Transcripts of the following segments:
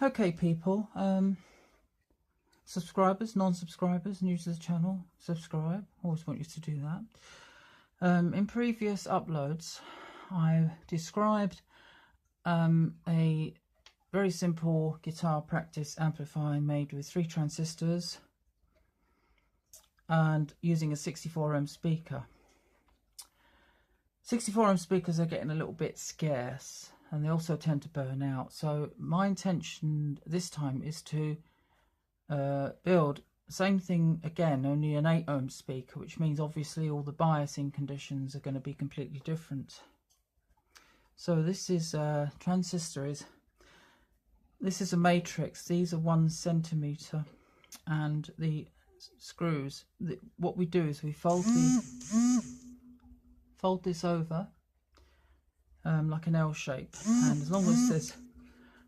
Okay, people, subscribers, non-subscribers, new to the channel, subscribe. Always want you to do that. In previous uploads, I described a very simple guitar practice amplifier made with 3 transistors and using a 64 ohm speaker. 64 ohm speakers are getting a little bit scarce and they also tend to burn out. So my intention this time is to build the same thing again, only an 8 ohm speaker, which means obviously all the biasing conditions are going to be completely different. So this is this is a matrix. These are 1 centimeter, and the screws, what we do is we fold this over like an L shape, and as long as there's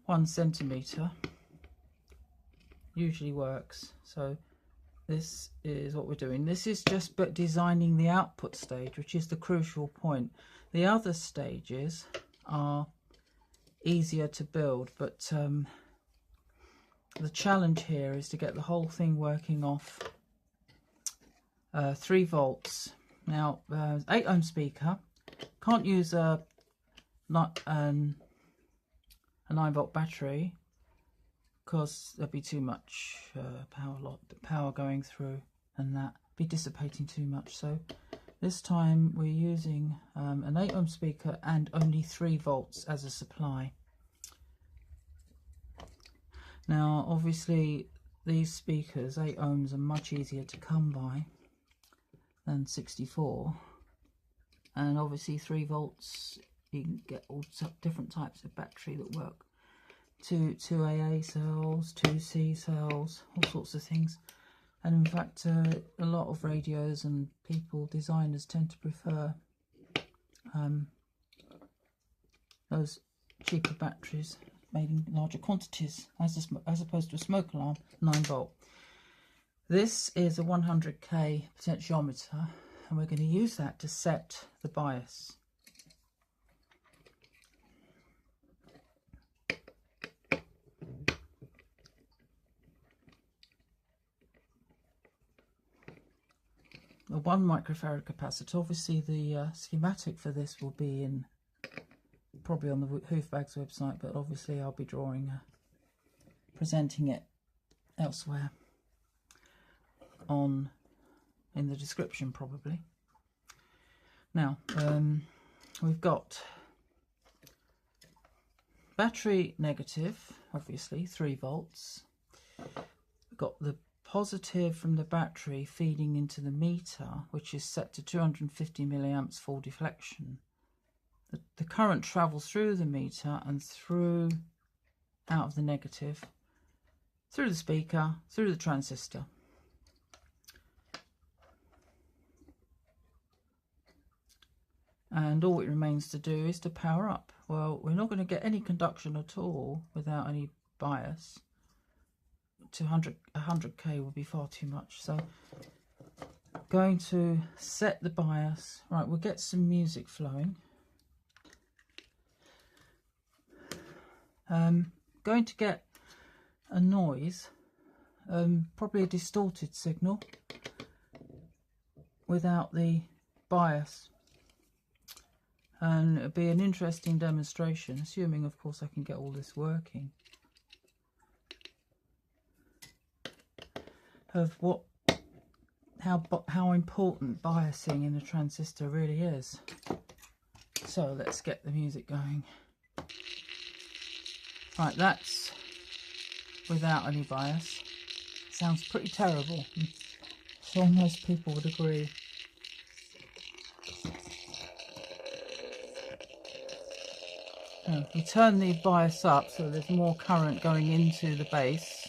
1 centimeter, usually works. So this is what we're doing. This is just but designing the output stage, which is the crucial point. The other stages are easier to build, but the challenge here is to get the whole thing working off 3 volts. Now 8 ohm speaker, can't use a 9 volt battery because there'd be too much power going through, and that be dissipating too much. So this time we're using an 8 ohm speaker and only 3 volts as a supply. Now obviously these speakers, 8 ohms, are much easier to come by than 64, and obviously 3 volts you can get all different types of battery that work. 2 AA cells, 2 C cells, all sorts of things. And in fact a lot of radios and people, designers, tend to prefer those cheaper batteries made in larger quantities as opposed to a smoke alarm 9 volt. This is a 100k potentiometer, and we're going to use that to set the bias. A 1 microfarad capacitor. Obviously the schematic for this will be in probably on the Hoofbags website, but obviously I'll be drawing presenting it elsewhere in the description probably. Now we've got battery negative, obviously 3 volts. We've got the positive from the battery feeding into the meter, which is set to 250 milliamps full deflection. The current travels through the meter and through out of the negative, through the speaker, through the transistor. And all it remains to do is to power up. Well, we're not going to get any conduction at all without any bias. 100k would be far too much. So going to set the bias. Right, we'll get some music flowing. Going to get a noise, probably a distorted signal without the bias, and it'll be an interesting demonstration, assuming of course I can get all this working, of how important biasing in a transistor really is. So let's get the music going. Right, that's without any bias. Sounds pretty terrible. I'm sure most people would agree. We turn the bias up so there's more current going into the bass.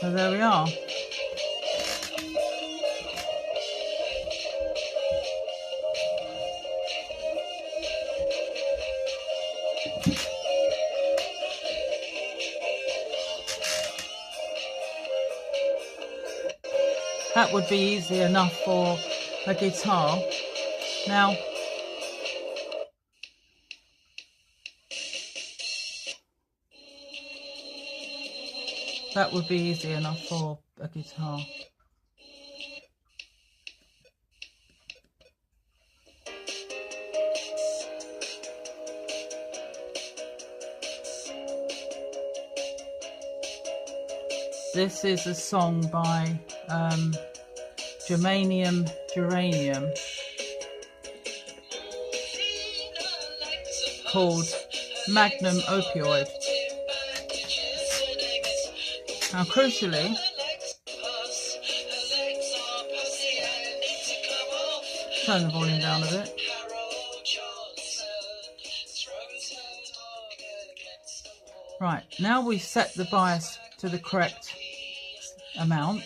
So there we are. That would be easy enough for a guitar. Now, that would be easy enough for a guitar. This is a song by Germanium Geranium called Magnum Opioid. Now, crucially, turn the volume down a bit. Right, now we've set the bias to the correct amount.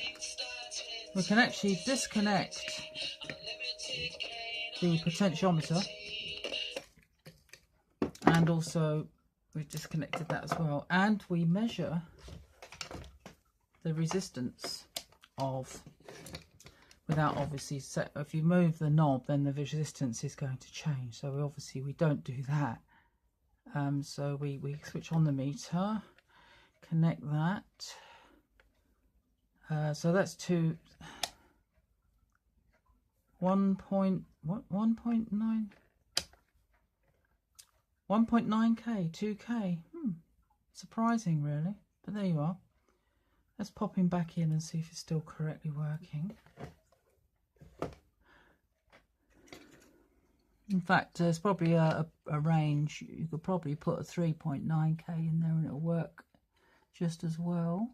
We can actually disconnect the potentiometer, and also we've disconnected that as well, and we measure the resistance of, without obviously set, if you move the knob then the resistance is going to change, so obviously we don't do that. So we switch on the meter, connect that, so that's to 1.9 1.9k, 2k. Surprising really, but there you are. Let's pop him back in and see if it's still correctly working. In fact, there's probably a range. You could probably put a 3.9k in there and it'll work just as well.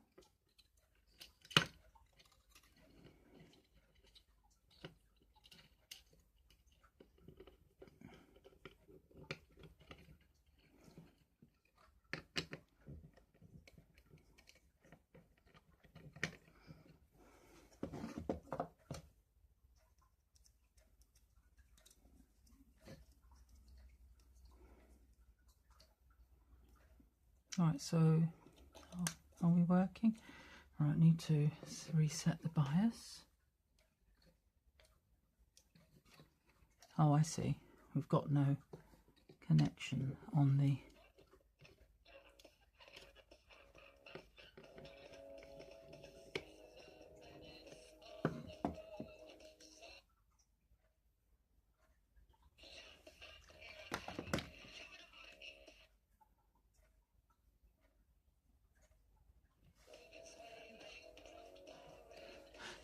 Right, so are we working? Right, need to reset the bias. Oh, I see. We've got no connection on the...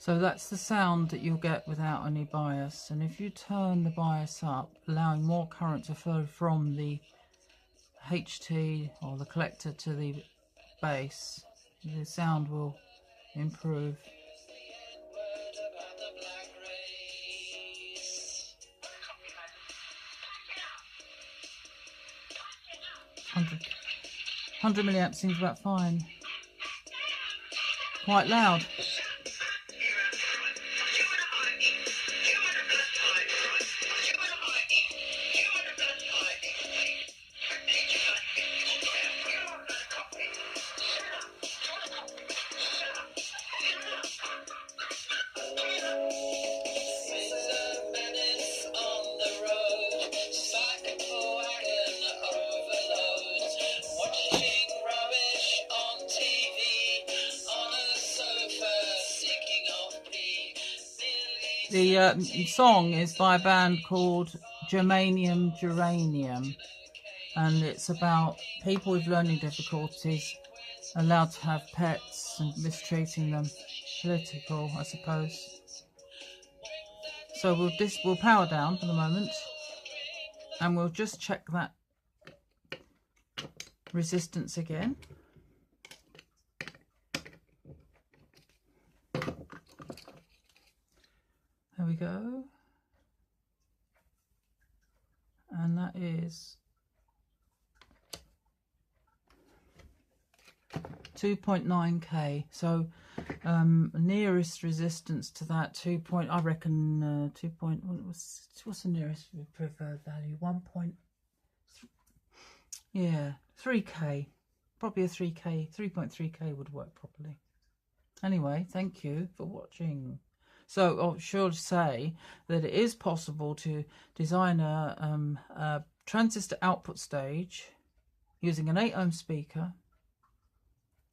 So that's the sound that you'll get without any bias. And if you turn the bias up, allowing more current to flow from the HT or the collector to the base, the sound will improve. Hundred milliamps seems about fine. Quite loud. The song is by a band called Germanium Geranium, and it's about people with learning difficulties allowed to have pets and mistreating them. Political, I suppose. So we'll power down for the moment, and we'll just check that resistance again. There we go. And that is 2.9k. So nearest resistance to that 2. I reckon 2. What's the nearest preferred value? 3k. Probably a 3k. 3.3k would work properly. Anyway, thank you for watching. So I should say that it is possible to design a transistor output stage using an 8 ohm speaker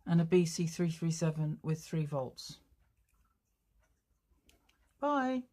and a BC337 with 3 volts. Bye.